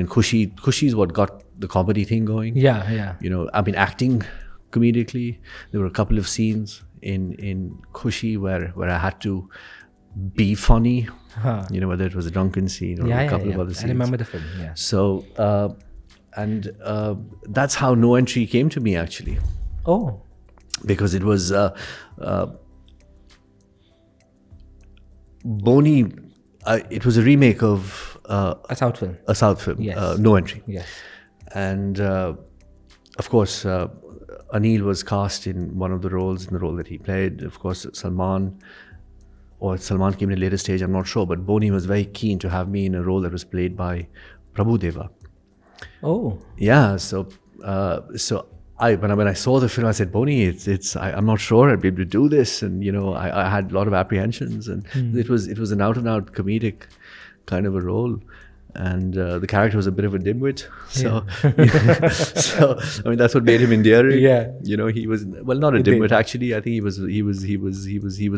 Khushi is what got the comedy thing going. Yeah. I mean, acting comedically. There were a couple of scenes in Khushi where I had to be funny. Whether it was a drunken scene or a couple of other scenes. I remember the film. Yeah. So, that's how No Entry came to me, actually. Oh. Because it was Boni. It was a remake of A South film. a South film, Yes. No Entry. Yes. And of course, Anil was cast in one of the roles, in the role that he played. Of course, Salman came in a later stage, I'm not sure. But Boni was very keen to have me in a role that was played by Prabhu Deva. Oh. Yeah, so when I saw the film, I said, Boni, I'm not sure I'd be able to do this, and I had a lot of apprehensions, and it was an out and out comedic kind of a role, and the character was a bit of a dimwit, so I mean that's what made him endearing. Yeah. He was not a dimwit actually. I think he was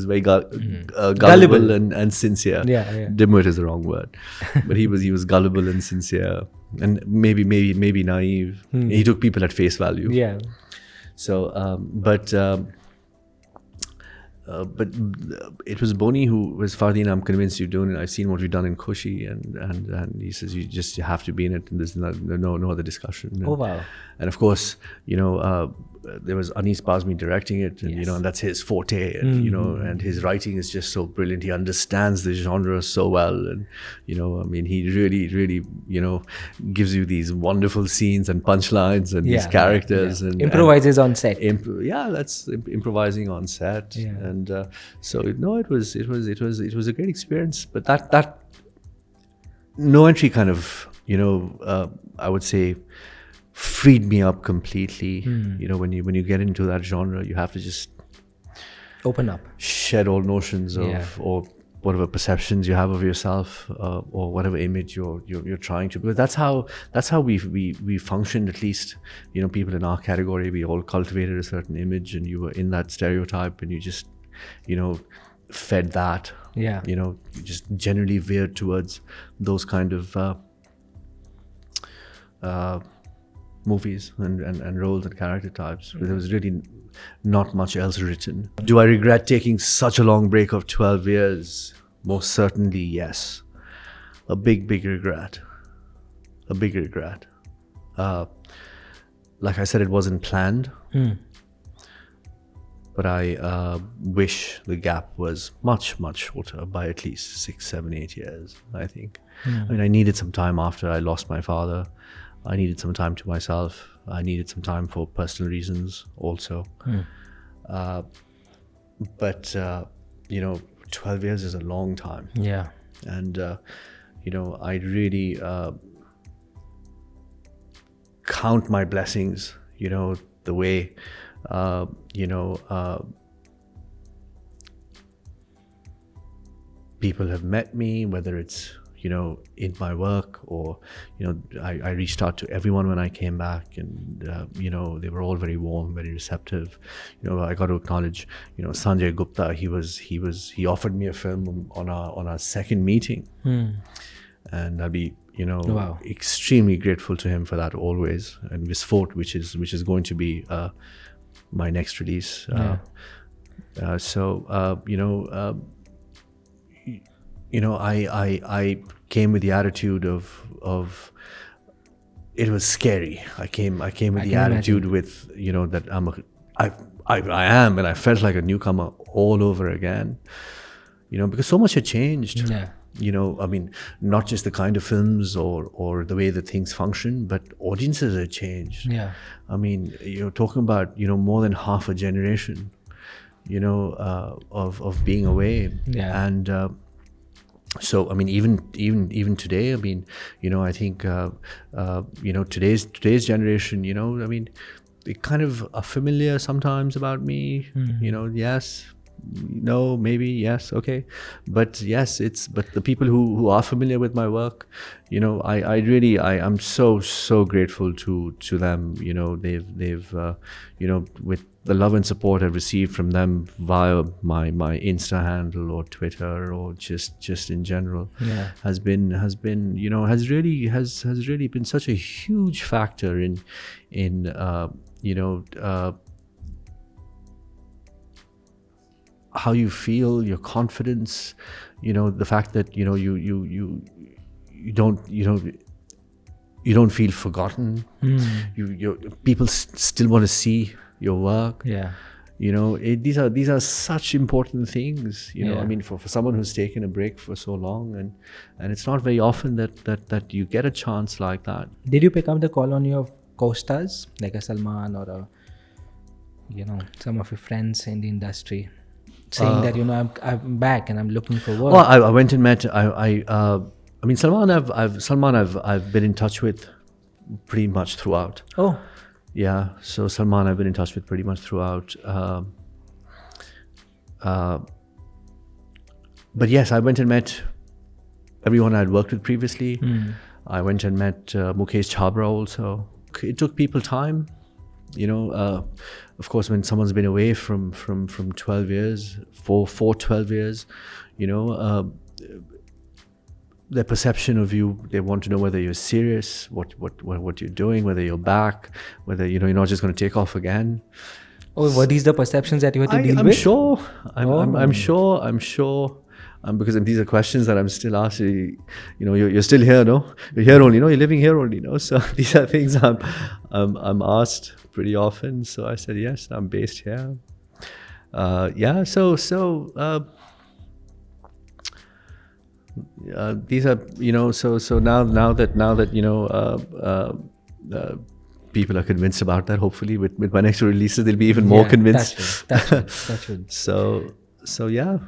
very gullible Gullible. and sincere. Yeah. Dimwit is the wrong word, but he was gullible and sincere. And maybe naive. He took people at face value. Yeah. So, but it was Boni who was, Fardeen, I'm convinced you're doing it. I've seen what you've done in Khushi, and he says you have to be in it. And there's no other discussion. Oh wow. And of course, there was Anis Bazmi directing it, and and that's his forte, and and his writing is just so brilliant. He understands the genre so well, and I mean, he really gives you these wonderful scenes and punchlines and these characters and improvises on set. That's improvising on set, and so it was a great experience. But that No Entry kind of I would say freed me up completely. When you get into that genre, you have to just open up, shed all notions of or whatever perceptions you have of yourself, or whatever image you're trying to. Because that's how we functioned, at least people in our category. We all cultivated a certain image, and you were in that stereotype, and you just fed that. You just generally veered towards those kind of movies and roles and character types. There was really not much else written. Do I regret taking such a long break of 12 years? Most certainly, yes. A big regret. A big regret. Like I said, it wasn't planned. But I wish the gap was much shorter, by at least 6, 7, 8 years, I think. I mean, I needed some time after I lost my father. I needed some time to myself. I needed some time for personal reasons also. But 12 years is a long time. Yeah. And I really count my blessings, the way people have met me, whether it's in my work, or I reached out to everyone when I came back, and they were all very warm, very receptive. I got to acknowledge Sanjay Gupta. He offered me a film on our second meeting, and I'll be extremely grateful to him for that always. And Visfort, which is going to be my next release. I came with the attitude of it was scary. I came with the attitude with that I am, and I felt like a newcomer all over again. Because so much had changed. Yeah. I mean, not just the kind of films or the way that things function, but audiences had changed. Yeah. I mean, you're talking about more than half a generation, of being away. Yeah. And so I mean, even today, I mean, I think today's generation, I mean, they kind of are familiar sometimes about me. Yes, No, maybe, yes, okay. But yes, but the people who are familiar with my work, I'm so grateful to them. They've with the love and support I've received from them via my Insta handle or Twitter or just in general, Yeah. has really been such a huge factor in how you feel, your confidence, the fact that you don't feel forgotten. People still want to see your work. Yeah. These are such important things. Yeah. I mean, for someone who's taken a break for so long, and it's not very often that you get a chance like that. Did you pick up the call on your co-stars like a Salman or some of your friends in the industry, saying that I'm back and I'm looking for work? Well, I went and met. I mean, Salman. I've been in touch with pretty much throughout. Oh. Yeah. So Salman, I've been in touch with pretty much throughout. But yes, I went and met everyone I'd worked with previously. I went and met Mukesh Chhabra also. It took people time. Of course, when someone's been away from 12 years, for 12 years, their perception of you, they want to know whether you're serious, what you're doing, whether you're back, whether you're not just going to take off again. Oh, were these the perceptions that you had to deal I'm with? sure. I'm sure. Because these are questions that I'm still asking. You're still here, no? You're here only, no? You're living here only, no? So these are things I'm asked pretty often. So I said yes, I'm based here. Yeah. So these are So now that people are convinced about that. Hopefully, with my next releases, they'll be even more convinced. That's true. So yeah.